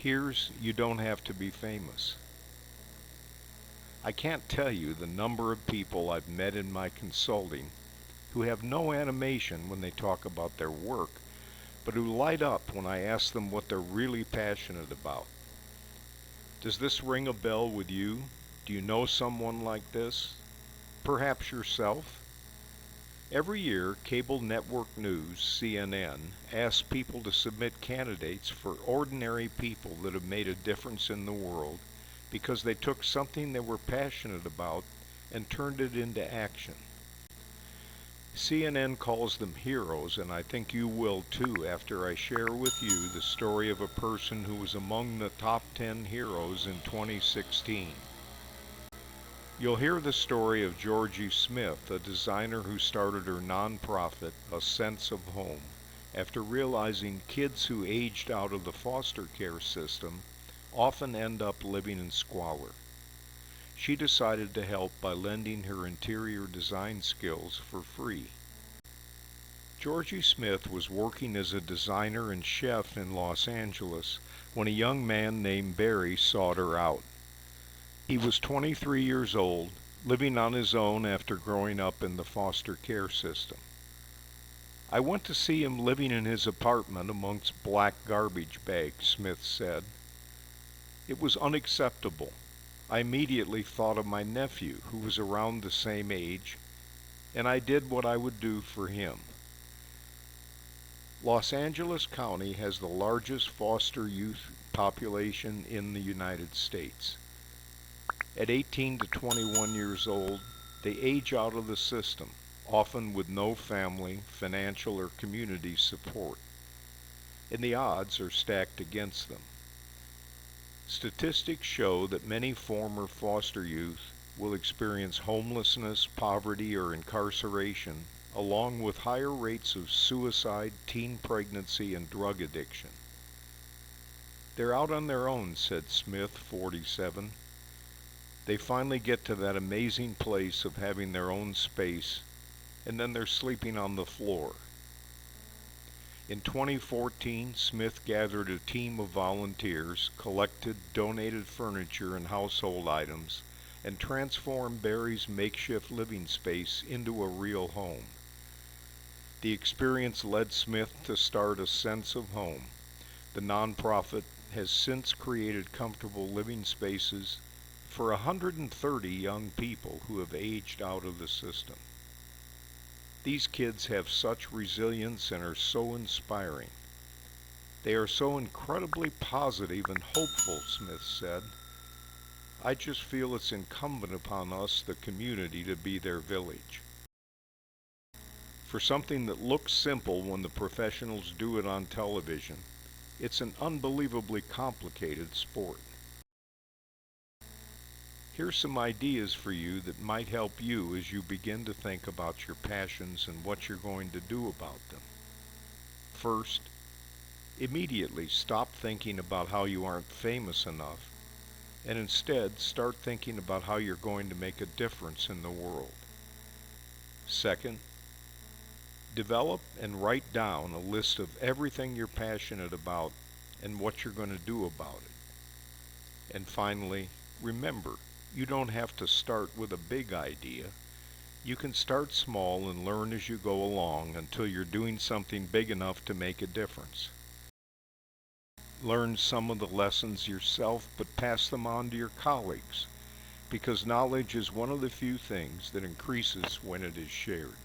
Here's You Don't Have to Be Famous. I can't tell you the number of people I've met in my consulting who have no animation when they talk about their work, but who light up when I ask them what they're really passionate about. Does this ring a bell with you? Do you know someone like this? Perhaps yourself? Every year, cable network news, CNN, asks people to submit candidates for ordinary people that have made a difference in the world because they took something they were passionate about and turned it into action. CNN calls them heroes, and I think you will too after I share with you the story of a person who was among the top 10 heroes in 2016. You'll hear the story of Georgie Smith, a designer who started her nonprofit, A Sense of Home, after realizing kids who aged out of the foster care system often end up living in squalor. She decided to help by lending her interior design skills for free. Georgie Smith was working as a designer and chef in Los Angeles when a young man named Barry sought her out. He was 23 years old, living on his own after growing up in the foster care system. I went to see him living in his apartment amongst black garbage bags, Smith said. It was unacceptable. I immediately thought of my nephew, who was around the same age, and I did what I would do for him. Los Angeles County has the largest foster youth population in the United States. At 18 to 21 years old, they age out of the system, often with no family, financial, or community support, and the odds are stacked against them. Statistics show that many former foster youth will experience homelessness, poverty, or incarceration, along with higher rates of suicide, teen pregnancy, and drug addiction. They're out on their own, said Smith, 47. They finally get to that amazing place of having their own space, and then they're sleeping on the floor. In 2014, Smith gathered a team of volunteers, collected donated furniture and household items, and transformed Barry's makeshift living space into a real home. The experience led Smith to start A Sense of Home. The nonprofit has since created comfortable living spaces for 130 young people who have aged out of the system. These kids have such resilience and are so inspiring. They are so incredibly positive and hopeful, Smith said. I just feel it's incumbent upon us, the community, to be their village. For something that looks simple when the professionals do it on television, it's an unbelievably complicated sport. Here's some ideas for you that might help you as you begin to think about your passions and what you're going to do about them. First, immediately stop thinking about how you aren't famous enough, and instead start thinking about how you're going to make a difference in the world. Second, develop and write down a list of everything you're passionate about and what you're going to do about it. And finally, remember, you don't have to start with a big idea. You can start small and learn as you go along until you're doing something big enough to make a difference. Learn some of the lessons yourself, but pass them on to your colleagues, because knowledge is one of the few things that increases when it is shared.